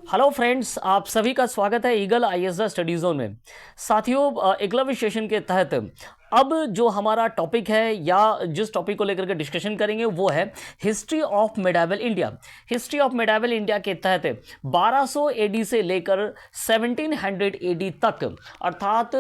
Hello friends, आप सभी का स्वागत है ईगल आईएएस स्टडी जोन में। साथियों, एकलव्य सेशन के तहत अब जो हमारा टॉपिक है या जिस टॉपिक को लेकर के डिस्कशन करेंगे वो है history of medieval India. History of medieval India के तहत 1200 एडी से लेकर 1700 एडी तक, अर्थात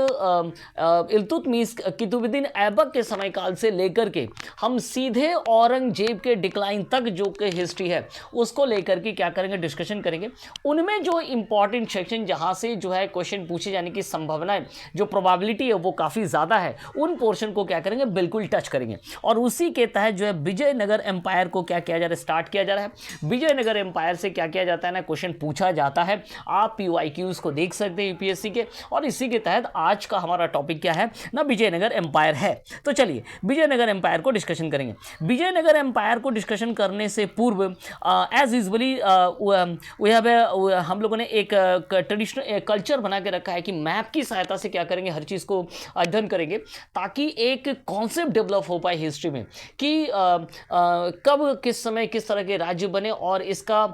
इल्तुतमिश कुतुबुद्दीन ऐबक के समय काल से लेकर के हम सीधे औरंगजेब के डिक्लाइन तक जो कि हिस्ट्री है उसको लेकर के क्या करेंगे, डिस्कशन करेंगे। उनमें जो इंपॉर्टेंट सेक्शन जहां से जो है क्वेश्चन पूछे जाने की संभावनाएं, जो प्रोबेबिलिटी है वो काफ़ी ज़्यादा है, उन पोर्शन को क्या करेंगे, बिल्कुल टच करेंगे। और उसी के तहत जो है विजयनगर एम्पायर को क्या किया जा रहा है, स्टार्ट किया जा रहा है। विजयनगर एम्पायर से क्या किया जाता है ना, क्वेश्चन पूछा जाता है। आप पीवाईक्यूज को देख सकते हैं यूपीएससी के। और इसी के तहत आज का हमारा टॉपिक क्या है ना, विजयनगर एम्पायर है। तो चलिए विजयनगर एम्पायर को डिस्कशन करेंगे। विजयनगर एम्पायर को डिस्कशन करने से पूर्व एज यूजुअली हम लोगों ने एक ट्रेडिशनल कल्चर बना के रखा है कि मैप की सहायता से क्या करेंगे, हर चीज़ को अध्ययन करेंगे ताकि एक कॉन्सेप्ट डेवलप हो पाए हिस्ट्री में कि कब किस समय किस तरह के राज्य बने और इसका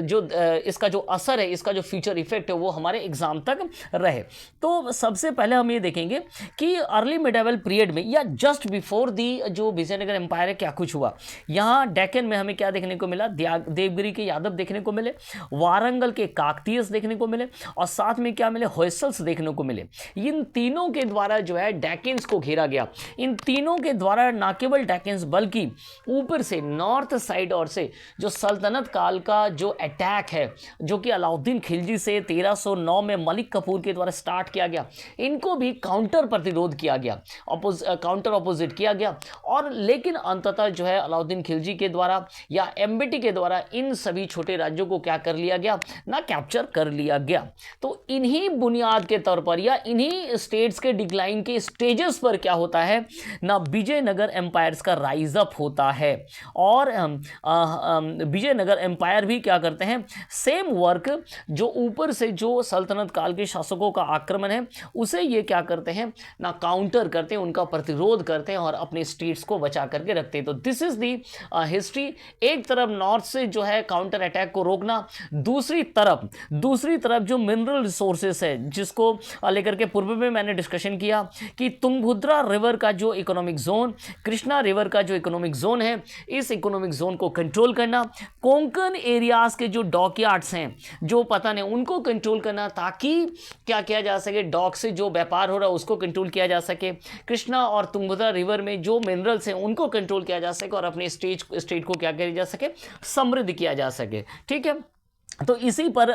जो असर है, इसका जो फ्यूचर इफेक्ट है वो हमारे एग्जाम तक रहे। तो सबसे पहले हम ये देखेंगे कि अर्ली मिडाइवल पीरियड में या जस्ट बिफोर दी जो विजयनगर एम्पायर है क्या कुछ हुआ। यहाँ डेक्कन में हमें क्या देखने को मिला, देवगिरी के यादव देखने को मिले, वारंगल के काकतीयस देखने को मिले और साथ में क्या मिले, होयसल्स देखने को मिले। इन तीनों के द्वारा जो है डेक्कन्स को घेरा गया। इन तीनों के द्वारा ना केवल डेक्कन्स बल्कि ऊपर से नॉर्थ साइड और से जो सल्तनत काल का जो अटैक है, जो कि अलाउद्दीन खिलजी से 1309 में मलिक कफूर के द्वारा स्टार्ट किया गया, इनको भी काउंटर प्रतिरोध किया गया, काउंटर अपोजिट किया गया। और लेकिन अंततः जो है अलाउद्दीन खिलजी के द्वारा या एमबीटी के द्वारा इन सभी छोटे राज्यों को क्या कर लिया गया ना, कैप्चर कर लिया गया। तो इन्हीं बुनियाद के तौर पर या इन्हीं स्टेट्स के डिक्लाइन के स्टेजेस पर क्या होता है ना, विजयनगर एम्पायर्स का राइज अप होता है। और विजयनगर एम्पायर भी क्या करते हैं, सेम वर्क जो ऊपर से जो सल्तनत काल के शासकों का आक्रमण है उसे ये क्या करते हैं ना, काउंटर करते हैं, उनका प्रतिरोध करते हैं और अपने स्टेट्स को बचा करके रखते हैं। तो दिस इज दी हिस्ट्री। एक तरफ नॉर्थ से जो है काउंटर अटैक को रोकना, दूसरी तरफ जो मिनरल रिसोर्सेस है जिसको लेकर के पूर्व में मैंने डिस्कशन किया कि तुंगभद्रा रिवर का जो इकोनॉमिक जोन, कृष्णा रिवर का जो इकोनॉमिक जोन है, इस इकोनॉमिक जोन को कंट्रोल करना, कोंकण एरियाज के जो डॉकयार्ड्स हैं, जो पता नहीं, उनको कंट्रोल करना ताकि क्या किया जा सके, डॉक से जो व्यापार हो रहा है उसको कंट्रोल किया जा सके, कृष्णा और तुंगभद्रा रिवर में जो मिनरल्स हैं उनको कंट्रोल किया जा सके और अपने स्टेट को क्या किया जा सके, समृद्ध किया जा सके। ठीक है, तो इसी पर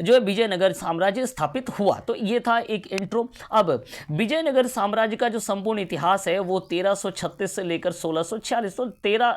जो है विजयनगर साम्राज्य स्थापित हुआ। तो ये था एक इंट्रो। अब विजयनगर साम्राज्य का जो संपूर्ण इतिहास है वो 1336 से लेकर 1646, तो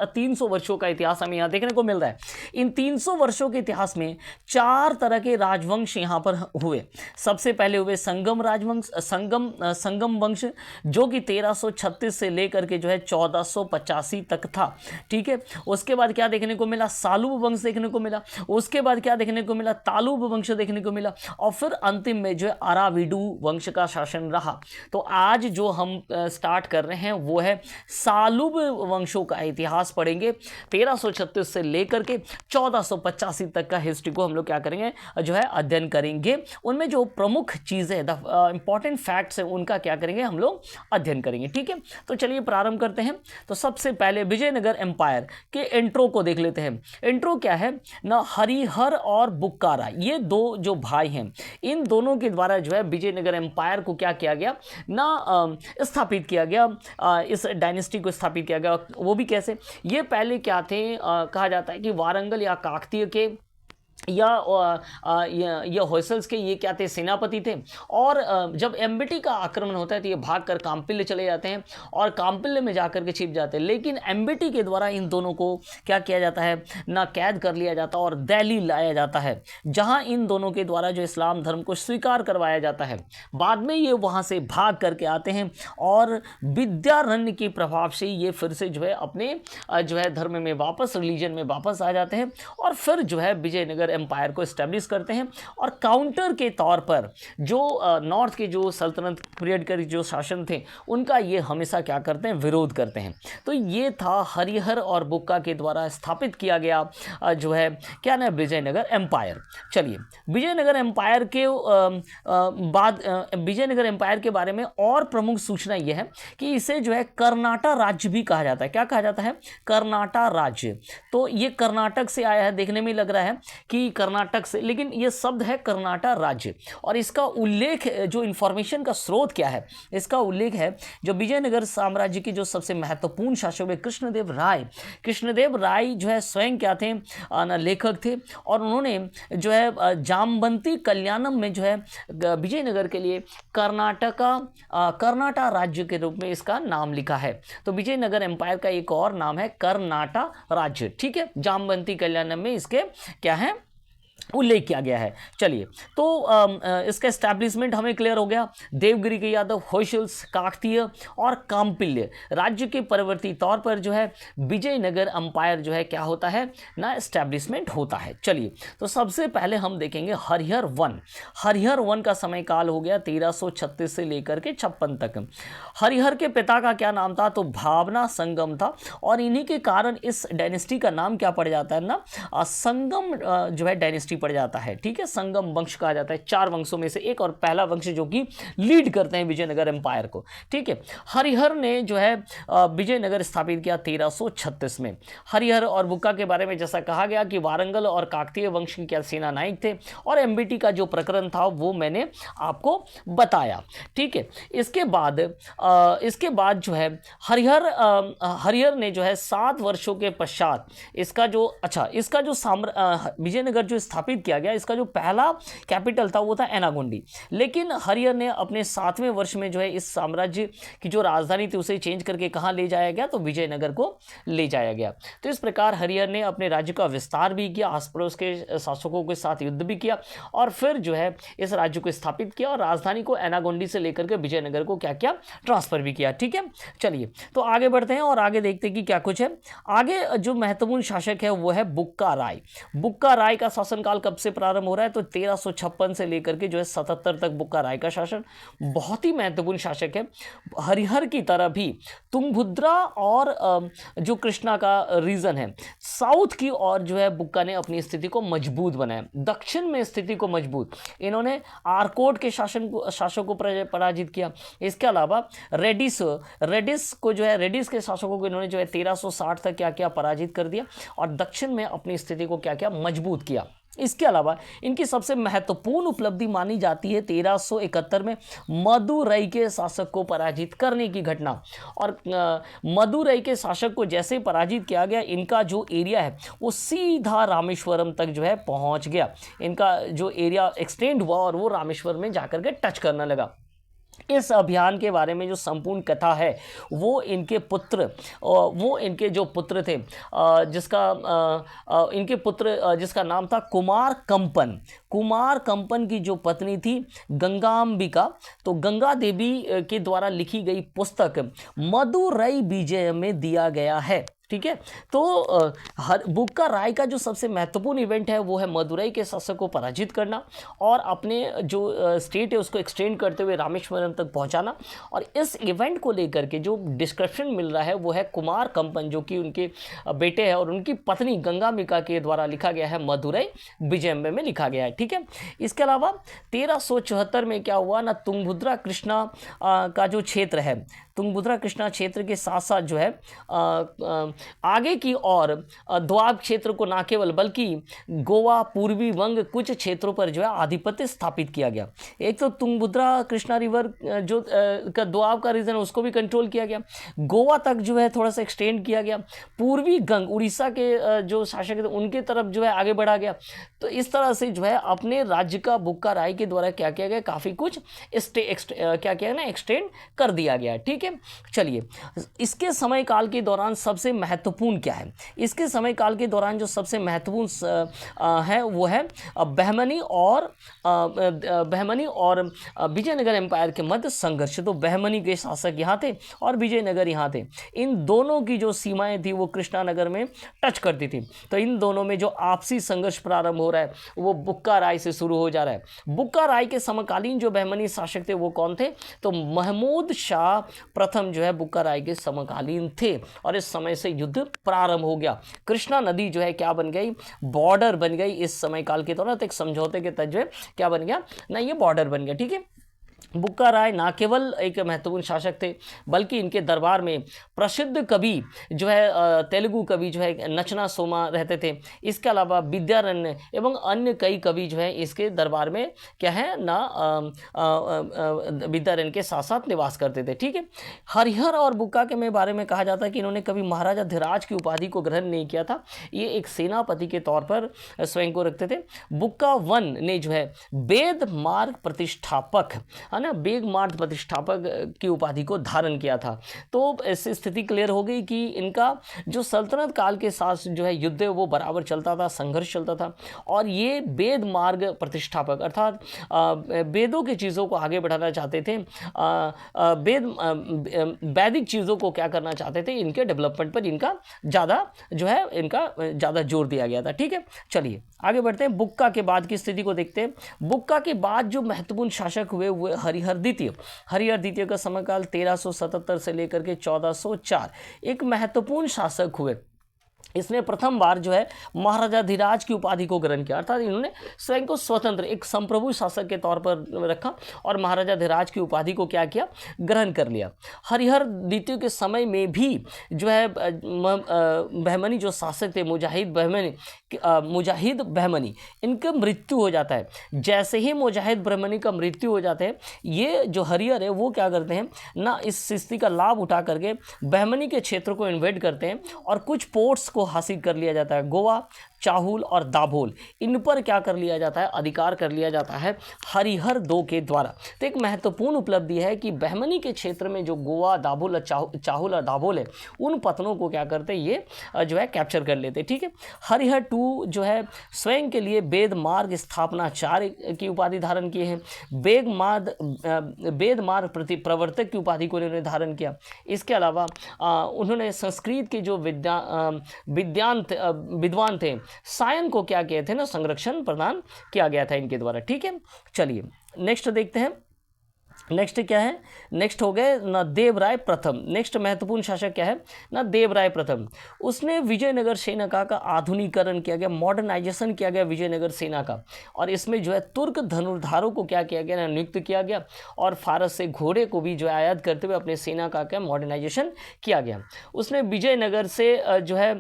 300 वर्षों का इतिहास हमें यहाँ देखने को मिल रहा है। इन 300 वर्षों के इतिहास में 4 तरह के राजवंश यहाँ पर हुए। सबसे पहले हुए संगम राजवंश, संगम वंश, जो कि 1336 से लेकर के जो है 1485 तक था। ठीक है, उसके बाद क्या देखने को मिला, सालुब वंश देखने को मिला। उसके बाद क्या देखने को मिला, तालुब वंश देखने को मिला। और फिर अंतिम में जो है अराविडू वंश का शासन रहा। तो आज जो हम स्टार्ट कर रहे हैं वो है सालुब वंशों का इतिहास पढ़ेंगे। 1336 से लेकर के 1485 तक का हिस्ट्री को हम लोग क्या करेंगे, जो है अध्ययन करेंगे। उनमें जो प्रमुख चीजें, इंपॉर्टेंट फैक्ट्स हैं, उनका क्या करेंगे, हम लोग अध्ययन करेंगे। ठीक है, तो चलिए प्रारंभ करते हैं। तो सबसे पहले विजयनगर एम्पायर के इंट्रो को देख लेते हैं। इंट्रो क्या है ना, हरिहर और बुक्कारा, ये दो जो भाई हैं, इन दोनों के द्वारा जो है विजयनगर एम्पायर को क्या किया गया ना, स्थापित किया गया। इस डायनेस्टी को स्थापित किया गया। वो भी कैसे, ये पहले क्या थे, कहा जाता है कि वारंगल या काकतीय के या होयसल्स के ये क्या थे, सेनापति थे। और जब एमबीटी का आक्रमण होता है तो ये भागकर काम्पिल्य चले जाते हैं और काम्पिल्य में जाकर के छिप जाते हैं। लेकिन एमबीटी के द्वारा इन दोनों को क्या किया जाता है ना, कैद कर लिया जाता है और दिल्ली लाया जाता है, जहां इन दोनों के द्वारा जो इस्लाम धर्म को स्वीकार करवाया जाता है। बाद में ये वहां से भाग करके आते हैं और विद्यारण्य के प्रभाव से ये फिर से जो है अपने जो है धर्म में वापस, रिलीजन में वापस आ जाते हैं। और फिर जो है विजयनगर एम्पायर को इस्टेब्लिश करते हैं और काउंटर के तौर पर जो नॉर्थ के जो सल्तनत पीरियड के जो शासन थे उनका ये हमेशा क्या करते हैं, विरोध करते हैं। तो ये था हरिहर और बुक्का के द्वारा स्थापित किया गया जो है क्या ना, विजयनगर एम्पायर। चलिए विजयनगर एम्पायर के बाद विजयनगर एम्पायर के बारे में और प्रमुख सूचना यह है कि इसे जो है कर्नाटा राज्य भी कहा जाता है। क्या कहा जाता है, कर्नाटा राज्य। तो ये कर्नाटक से आया है, देखने में लग रहा है कि कर्नाटक से, लेकिन ये शब्द है कर्नाटा राज्य। और इसका उल्लेख, जो इंफॉर्मेशन का स्रोत क्या है, इसका उल्लेख है जो विजयनगर साम्राज्य के जो सबसे महत्वपूर्ण शासक हुए कृष्णदेव राय। कृष्णदेव राय जो है स्वयं क्या थे, लेखक थे और उन्होंने जो है जामवंती कल्याणम में जो है विजयनगर के लिए कर्नाटा राज्य के रूप में इसका नाम लिखा है। तो विजयनगर एम्पायर का एक और नाम है कर्नाटा राज्य। ठीक है, जामवंती कल्याणम में इसके क्या है, उल्लेख किया गया है। चलिए तो इसका एस्टैब्लिशमेंट हमें क्लियर हो गया। देवगिरी के यादव, होयसल्स, काकतीय और काम्पिल्य राज्य के परवर्ती तौर पर जो है विजयनगर अंपायर जो है क्या होता है ना, एस्टैब्लिशमेंट होता है। चलिए तो सबसे पहले हम देखेंगे हरिहर वन। हरिहर वन का समय काल हो गया 1336 से लेकर के 56 तक। हरिहर के पिता का क्या नाम था, तो भावना संगम था और इन्हीं के कारण इस डायनेस्टी का नाम क्या पड़ जाता है ना, संगम जो है डायनेस्टी पड़ जाता है। ठीक है, संगम वंश कहा जाता है, 4 वंशों में से एक और पहला वंश जो कि लीड करते हैं विजयनगर एम्पायर को। ठीक है, हरिहर ने जो है विजयनगर स्थापित किया 1336 में। हरिहर और बुक्का के बारे में जैसा कहा गया कि वारंगल और काकतीय वंश के क्या सेना नायक थे और एमबीटी का जो प्रकरण था वो मैंने आपको बताया। ठीक है, इसके बाद जो है हरिहर ने जो है 7 वर्षों के पश्चात इसका जो विजयनगर जो स्थापित किया गया, इसका जो पहला कैपिटल था वो था एनागोंडी। लेकिन हरिहर ने अपने 7वें वर्ष में जो है इस साम्राज्य की जो राजधानी थी उसे चेंज करके कहां ले जाया गया, तो विजयनगर को ले जाया गया। तो इस प्रकार हरिहर ने अपने राज्य का विस्तार भी किया, आस पड़ोस के शासकों के साथ युद्ध भी किया और फिर जो है इस राज्य को स्थापित किया और राजधानी को एनागोंडी से लेकर के विजयनगर को क्या क्या ट्रांसफर भी किया। ठीक है, चलिए तो आगे बढ़ते हैं और आगे देखते हैं कि क्या कुछ है। आगे जो महत्वपूर्ण शासक है वो है बुक्का राय। बुक्का राय का शासनकाल कब से प्रारंभ हो रहा है, तो 1356 से लेकर के जो है 77 तक बुक्का राय का शासन। बहुत ही महत्वपूर्ण शासक है। हरिहर की तरह भी तुंगभद्रा और जो कृष्णा का रीजन है साउथ की ओर जो है बुक्का ने अपनी स्थिति को मजबूत बनाया, दक्षिण में स्थिति को मजबूत। इन्होंने आरकोट के शासकों को पराजित किया। इसके अलावा रेडिस के शासकों को इन्होंने जो है 1360 तक क्या किया, पराजित कर दिया और दक्षिण में अपनी स्थिति को क्या किया, मजबूत किया। इसके अलावा इनकी सबसे महत्वपूर्ण उपलब्धि मानी जाती है 1371 में मदुरई के शासक को पराजित करने की घटना। और मदुरई के शासक को जैसे पराजित किया गया, इनका जो एरिया है वो सीधा रामेश्वरम तक जो है पहुंच गया। इनका जो एरिया एक्सटेंड हुआ और वो रामेश्वरम में जाकर के टच करने लगा। इस अभियान के बारे में जो संपूर्ण कथा है वो इनके जो पुत्र थे जिसका नाम था कुमार कंपन की जो पत्नी थी गंगाम्बिका, तो गंगा देवी के द्वारा लिखी गई पुस्तक मदुरई विजय में दिया गया है। ठीक है, तो बुक्का राय का जो सबसे महत्वपूर्ण इवेंट है वो है मदुरई के शासक को पराजित करना और अपने जो स्टेट है उसको एक्सटेंड करते हुए रामेश्वरम तक पहुंचाना। और इस इवेंट को लेकर के जो डिस्क्रिप्शन मिल रहा है वो है कुमार कंपन, जो कि उनके बेटे हैं और उनकी पत्नी गंगाम्बिका के द्वारा लिखा गया है, मदुरई विजय में लिखा गया है। ठीक है, इसके अलावा 1374 में क्या हुआ ना, तुंगभद्रा कृष्णा का जो क्षेत्र है, तुंगभद्रा कृष्णा क्षेत्र के साथ साथ जो है आगे की ओर द्वाब क्षेत्र को ना केवल बल्कि गोवा, पूर्वी वंग कुछ क्षेत्रों पर जो है आधिपत्य स्थापित किया गया। एक तो तुंगभद्रा कृष्णा रिवर जो का द्वाब का रीजन उसको भी कंट्रोल किया गया, गोवा तक जो है थोड़ा सा एक्सटेंड किया गया, पूर्वी गंग उड़ीसा के जो शासक थे उनके तरफ जो है आगे बढ़ा गया। तो इस तरह से जो है अपने राज्य का बुक्का राय के द्वारा क्या किया गया, काफ़ी कुछ क्या किया ना, एक्सटेंड कर दिया गया। ठीक है, ठीक है। चलिए, इसके समय काल के दौरान सबसे महत्वपूर्ण क्या है? इसके समय काल के दौरान जो सबसे महत्वपूर्ण है वो है बहमनी और विजयनगर एम्पायर के मध्य संघर्ष। तो बहमनी के शासक यहाँ थे और विजयनगर यहाँ थे। इन दोनों की जो सीमाएं थी वो कृष्णानगर में टच करती थी। तो इन दोनों में जो आपसी संघर्ष प्रारंभ हो रहा है वो बुक्का राय से शुरू हो जा रहा है। बुक्का राय के समकालीन जो बहमनी शासक थे वो कौन थे? तो महमूद शाह प्रथम जो है बुक्का राय के समकालीन थे और इस समय से युद्ध प्रारंभ हो गया। कृष्णा नदी जो है क्या बन गई? बॉर्डर बन गई इस समय काल के दौरान। तो एक समझौते के तहत जो है क्या बन गया ना, ये बॉर्डर बन गया, ठीक है। बुक्का राय ना केवल एक महत्वपूर्ण शासक थे बल्कि इनके दरबार में प्रसिद्ध कवि जो है तेलुगु कवि जो है नचना सोमा रहते थे। इसके अलावा विद्यारण्य एवं अन्य कई कवि जो है इसके दरबार में क्या है ना विद्यारण्य के साथ साथ निवास करते थे, ठीक है। हरिहर और बुक्का के में बारे में कहा जाता है कि इन्होंने कभी महाराजा धीराज की उपाधि को ग्रहण नहीं किया था। ये एक सेनापति के तौर पर स्वयं को रखते थे। बुक्का वन ने जो है वेद मार्ग प्रतिष्ठापक है ना, वेद मार्ग प्रतिष्ठापक की उपाधि को धारण किया था। तो इससे स्थिति क्लियर हो गई कि इनका जो सल्तनत काल के साथ जो है युद्ध वो बराबर चलता था, संघर्ष चलता था। और ये वेद मार्ग प्रतिष्ठापक अर्थात वेदों की चीज़ों को आगे बढ़ाना चाहते थे, वैदिक चीज़ों को क्या करना चाहते थे, इनके डेवलपमेंट पर इनका ज़्यादा जोर दिया गया था, ठीक है। चलिए आगे बढ़ते हैं, बुक्का के बाद की स्थिति को देखते हैं। बुक्का के बाद जो महत्वपूर्ण शासक हुए हरिहर द्वितीय का समयकाल 1377 से लेकर के 1404 एक महत्वपूर्ण शासक हुए। इसने प्रथम बार जो है महाराजा धीराज की उपाधि को ग्रहण किया, अर्थात इन्होंने स्वयं को स्वतंत्र एक संप्रभु शासक के तौर पर रखा और महाराजा धीराज की उपाधि को क्या किया, ग्रहण कर लिया। हरिहर द्वितीय के समय में भी जो है बहमनी जो शासक थे मुजाहिद बहमनी इनका मृत्यु हो जाता है। जैसे ही मुजाहिद बहमनी का मृत्यु हो जाता है, ये जो हरिहर है वो क्या करते हैं ना, इस स्थिति का लाभ उठा करके बहमनी के क्षेत्र को इन्वेड करते हैं और कुछ पोर्ट्स को हासिल कर लिया जाता है। गोवा, चाहुल और दाभोल, इन पर क्या कर लिया जाता है, अधिकार कर लिया जाता है हरिहर दो के द्वारा। तो एक महत्वपूर्ण उपलब्धि है कि बहमनी के क्षेत्र में जो गोवा, दाभोल, चाहुल और दाभोल है, उन पत्तनों को क्या करते ये जो है कैप्चर कर लेते, ठीक है। हरिहर टू जो है स्वयं के लिए वेद मार्ग स्थापनाचार्य की उपाधि धारण किए हैं। वेद मार्ग प्रति प्रवर्तक की उपाधि को उन्होंने धारण किया। इसके अलावा उन्होंने संस्कृत के जो विद्वान थे सायन को क्या किए थे ना, संरक्षण प्रदान किया गया था इनके द्वारा, ठीक है। चलिए नेक्स्ट देखते हैं। नेक्स्ट क्या है, नेक्स्ट हो गए ना देवराय प्रथम। नेक्स्ट महत्वपूर्ण शासक क्या है ना, देवराय प्रथम। उसने विजयनगर सेना का आधुनिकीकरण किया गया, मॉडर्नाइजेशन किया गया विजयनगर सेना का, और इसमें जो है तुर्क धनुर्धारों को क्या किया गया ना, नियुक्त किया गया और फारस से घोड़े को भी जो है आयात करते हुए अपने सेना का क्या मॉडर्नाइजेशन किया गया। उसने विजयनगर से जो है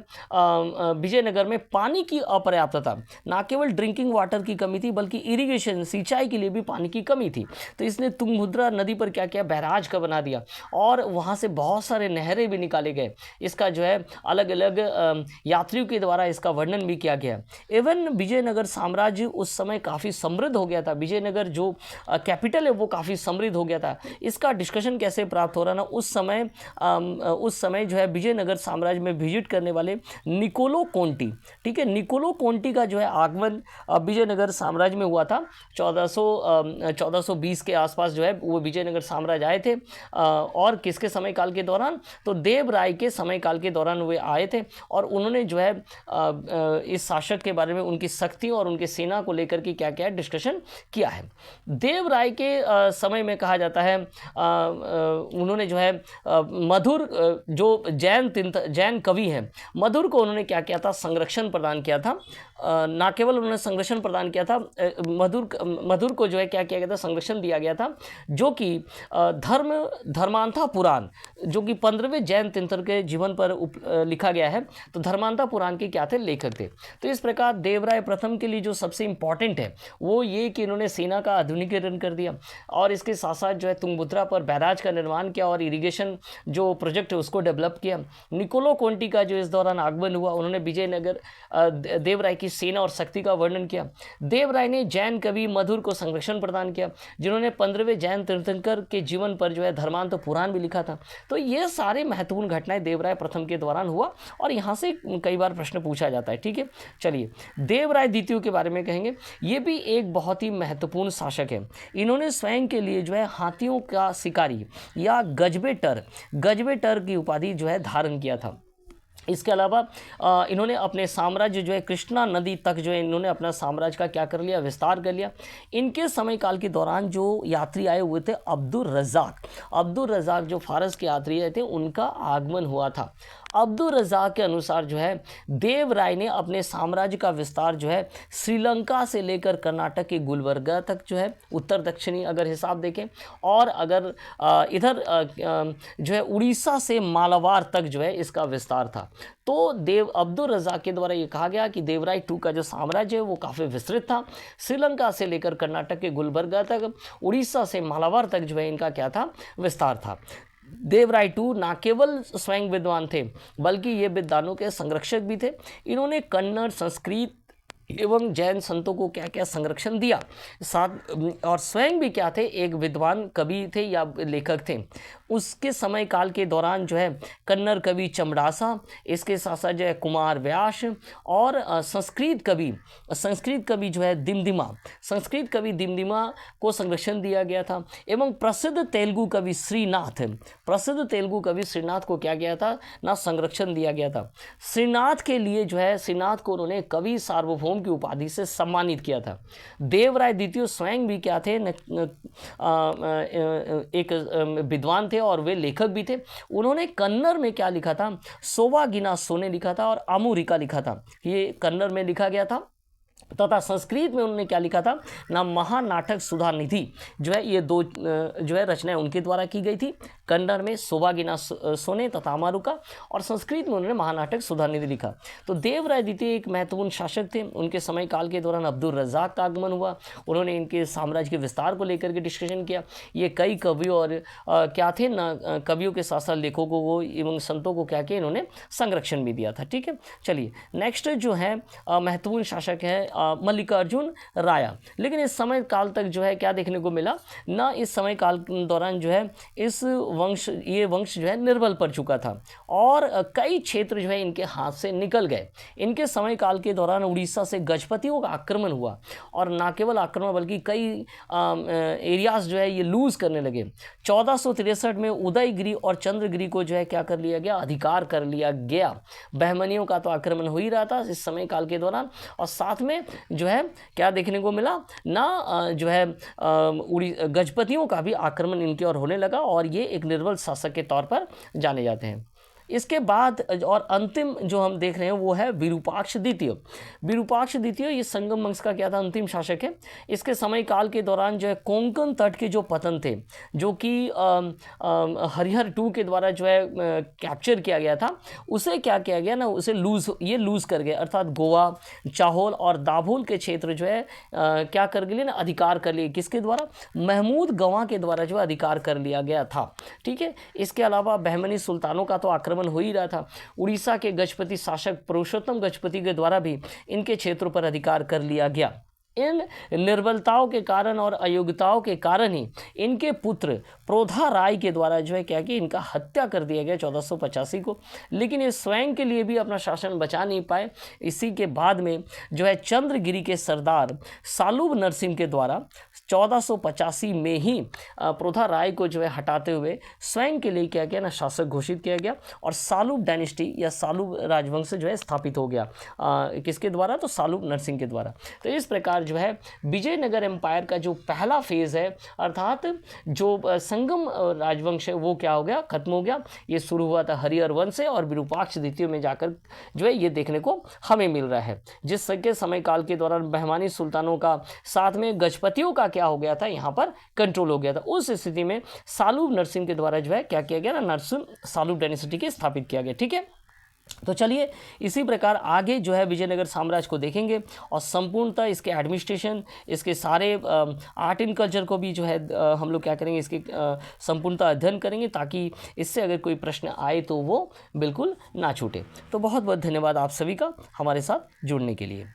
विजयनगर में पानी की अपर्याप्तता, ना केवल ड्रिंकिंग वाटर की कमी थी बल्कि इरिगेशन सिंचाई के लिए भी पानी की कमी थी। तो इसने तुंगभद्रा नदी पर क्या किया, बैराज का बना दिया और वहां से बहुत सारे नहरें भी निकाले गए। इसका जो है अलग अलग यात्रियों के द्वारा इसका वर्णन भी किया गया। एवं विजयनगर साम्राज्य उस समय काफ़ी समृद्ध हो गया था। विजयनगर जो कैपिटल है वो काफ़ी समृद्ध हो गया था। इसका डिस्कशन कैसे प्राप्त हो रहा ना, उस समय जो है विजयनगर साम्राज्य में विजिट करने वाले निकोलो कोंटी, ठीक है, निकोलो कोंटी का जो है आगमन विजयनगर साम्राज्य में हुआ था। 1420 के आसपास जो है वो विजयनगर साम्राज्य आए थे और किसके समय काल के दौरान, तो देवराय के समय काल के दौरान वे आए थे और उन्होंने जो है इस शासक के बारे में, उनकी शक्ति और उनके सेना को लेकर के क्या क्या डिस्कशन किया है। देवराय के समय में कहा जाता है उन्होंने जो है मधुर जो जैन कवि हैं, मधुर को उन्होंने क्या किया था, संरक्षण प्रदान किया था। ना केवल उन्होंने संरक्षण प्रदान किया था, मधुर को जो है क्या किया गया था, संरक्षण दिया गया था, जो कि धर्मांथा पुराण जो कि 15वें जैन तीर्थंकर के जीवन पर लिखा गया है। तो धर्मांथा पुराण के क्या थे, लेखक थे। तो इस प्रकार देवराय प्रथम के लिए जो सबसे इंपॉर्टेंट है वो ये कि इन्होंने सेना का आधुनिकीकरण कर दिया और इसके साथ साथ जो है तुंगभद्रा पर बैराज का निर्माण किया और इरिगेशन जो प्रोजेक्ट है उसको डेवलप किया। निकोलो कोंटी का जो इस दौरान आगमन हुआ, उन्होंने विजयनगर देवराय की सेना और शक्ति का वर्णन किया। देवराय ने जैन कवि मधुर को संरक्षण प्रदान किया, जिन्होंने 15वें जैन जैन तीर्थंकर के जीवन पर जो है धर्मांत पुराण भी लिखा था। तो ये सारे महत्वपूर्ण घटनाएं देवराय प्रथम के दौरान हुआ और यहाँ से कई बार प्रश्न पूछा जाता है। ठीक है, चलिए देवराय द्वितीय के बारे में कहेंगे। ये भी एक बहुत ही महत्वपूर्ण शासक है। इन्होंने स्वयं के लिए जो है हाथियों का शिकारी या गजबेटर की उपाधि जो है धारण किया था। इसके अलावा इन्होंने अपने साम्राज्य जो है कृष्णा नदी तक जो है इन्होंने अपना साम्राज्य का क्या कर लिया, विस्तार कर लिया। इनके समय काल के दौरान जो यात्री आए हुए थे अब्दुल रज़ाक जो फारस के यात्री आए थे उनका आगमन हुआ था। अब्दुल रज़ाक के अनुसार जो है देवराय ने अपने साम्राज्य का विस्तार जो है श्रीलंका से लेकर कर्नाटक के गुलबर्गा तक जो है उत्तर दक्षिणी अगर हिसाब देखें, और अगर इधर जो है उड़ीसा से मालाबार तक जो है इसका विस्तार था। तो अब्दुल रज़ाक के द्वारा ये कहा गया कि देवराय टू का जो साम्राज्य है वो काफ़ी विस्तृत था। श्रीलंका से लेकर कर्नाटक के गुलबर्गा तक, उड़ीसा से मालाबार तक जो है इनका क्या था, विस्तार था। देवराय टू न केवल स्वयं विद्वान थे बल्कि ये विद्वानों के संरक्षक भी थे। इन्होंने कन्नड़, संस्कृत एवं जैन संतों को क्या क्या संरक्षण दिया, साथ और स्वयं भी क्या थे, एक विद्वान कवि थे या लेखक थे। उसके समय काल के दौरान जो है कन्नड़ कवि चमड़ासा, इसके साथ साथ जो है कुमार व्यास और संस्कृत कवि जो है दिमदिमा को संरक्षण दिया गया था। एवं प्रसिद्ध तेलुगु कवि श्रीनाथ को क्या गया था ना, संरक्षण दिया गया था। श्रीनाथ के लिए जो है श्रीनाथ को उन्होंने कवि सार्वभौम की उपाधि से सम्मानित किया था। देवराय द्वितीय स्वयं भी क्या थे, एक विद्वान थे और वे लेखक भी थे। उन्होंने कन्नड़ में क्या लिखा था, सोवागिना सोने लिखा था और अमुरिका लिखा था, ये कन्नड़ में लिखा गया था। तथा संस्कृत में उन्होंने क्या लिखा था ना, महानाटक सुधा निधि जो है, ये दो जो है रचनाएं उनके द्वारा की गई थी। कन्नड़ में सोवागिना सोने तथा अमारुका, और संस्कृत में उन्होंने महानाटक सुधा निधि लिखा। तो देवराय द्वितीय एक महत्वपूर्ण शासक थे। उनके समय काल के दौरान अब्दुल रज़ाक का आगमन हुआ। उन्होंने इनके साम्राज्य के विस्तार को लेकर के डिस्कशन किया। ये कई कवियों और क्या थे ना, कवियों के साथ साथ लेखकों को एवं संतों को क्या किया, इन्होंने संरक्षण भी दिया था। ठीक है, चलिए नेक्स्ट जो है महत्वपूर्ण शासक है मल्लिकार्जुन राया। लेकिन इस समय काल तक जो है क्या देखने को मिला ना, इस समय काल के दौरान जो है ये वंश जो है निर्बल पड़ चुका था और कई क्षेत्र जो है इनके हाथ से निकल गए। इनके समय काल के दौरान उड़ीसा से गजपतियों का आक्रमण हुआ और न केवल आक्रमण बल्कि कई एरियाज जो है ये लूज करने लगे। 1463 में उदयगिरी और चंद्रगिरी को जो है क्या कर लिया गया, अधिकार कर लिया गया। बहमनियों का तो आक्रमण हो ही रहा था इस समय काल के दौरान, और साथ में जो है क्या देखने को मिला ना, जो है गजपतियों का भी आक्रमण इनकी ओर होने लगा और ये एक निर्बल शासक के तौर पर जाने जाते हैं। इसके बाद और अंतिम जो हम देख रहे हैं वो है विरूपाक्ष द्वितीय। ये संगम वंश का क्या था, अंतिम शासक है। इसके समय काल के दौरान जो है कोंकण तट के जो पतन थे, जो कि हरिहर टू के द्वारा जो है कैप्चर किया गया था, उसे क्या किया गया ना, उसे लूज कर गए। अर्थात गोवा, चाहोल और दाभोल के क्षेत्र जो है क्या कर लिए ना, अधिकार कर लिए। किसके द्वारा, महमूद गवाह के द्वारा जो अधिकार कर लिया गया था। ठीक है, इसके अलावा बहमनी सुल्तानों का तो आक्रमण हो ही रहा था। उड़ीसा के गजपति शासक पुरुषोत्तम गजपति के द्वारा भी इनके क्षेत्रों पर अधिकार कर लिया गया। इन निर्बलताओं के कारण और अयोग्यताओं के कारण ही इनके पुत्र प्रोधा राय के द्वारा जो है क्या कि इनका हत्या कर दिया गया 1485 को। लेकिन ये स्वयं के लिए भी अपना शासन बचा नहीं पाए। इसी के बाद में जो है चंद्रगिरी के सरदार सालूब नरसिंह के द्वारा 1485 में ही प्रोधा राय को जो है हटाते हुए स्वयं के लिए क्या किया ना, शासक घोषित किया गया और सालूब डायनेस्टी या सालूब राजवंश जो है स्थापित हो गया। किसके द्वारा, तो सालूब नरसिंह के द्वारा। तो इस प्रकार जो है विजयनगर एम्पायर का जो पहला फेज है, अर्थात जो संगम राजवंश है, वो क्या हो गया, खत्म हो गया। ये शुरू हुआ था हरिहर वंश से और विरूपाक्ष द्वितीय में जाकर जो है ये देखने को हमें मिल रहा है। जिसके समय काल के दौरान बहमानी सुल्तानों का साथ में गजपतियों का क्या हो गया था, यहाँ पर कंट्रोल हो गया था। उस स्थिति में सालूब नरसिंह के द्वारा जो है क्या किया गया ना, नरसिंह सालूब डायनेस्टी के स्थापित किया गया। ठीक है, तो चलिए इसी प्रकार आगे जो है विजयनगर साम्राज्य को देखेंगे और संपूर्णतः इसके एडमिनिस्ट्रेशन, इसके सारे आर्ट एंड कल्चर को भी जो है हम लोग क्या करेंगे, इसके संपूर्णतः अध्ययन करेंगे ताकि इससे अगर कोई प्रश्न आए तो वो बिल्कुल ना छूटे। तो बहुत बहुत धन्यवाद आप सभी का हमारे साथ जुड़ने के लिए।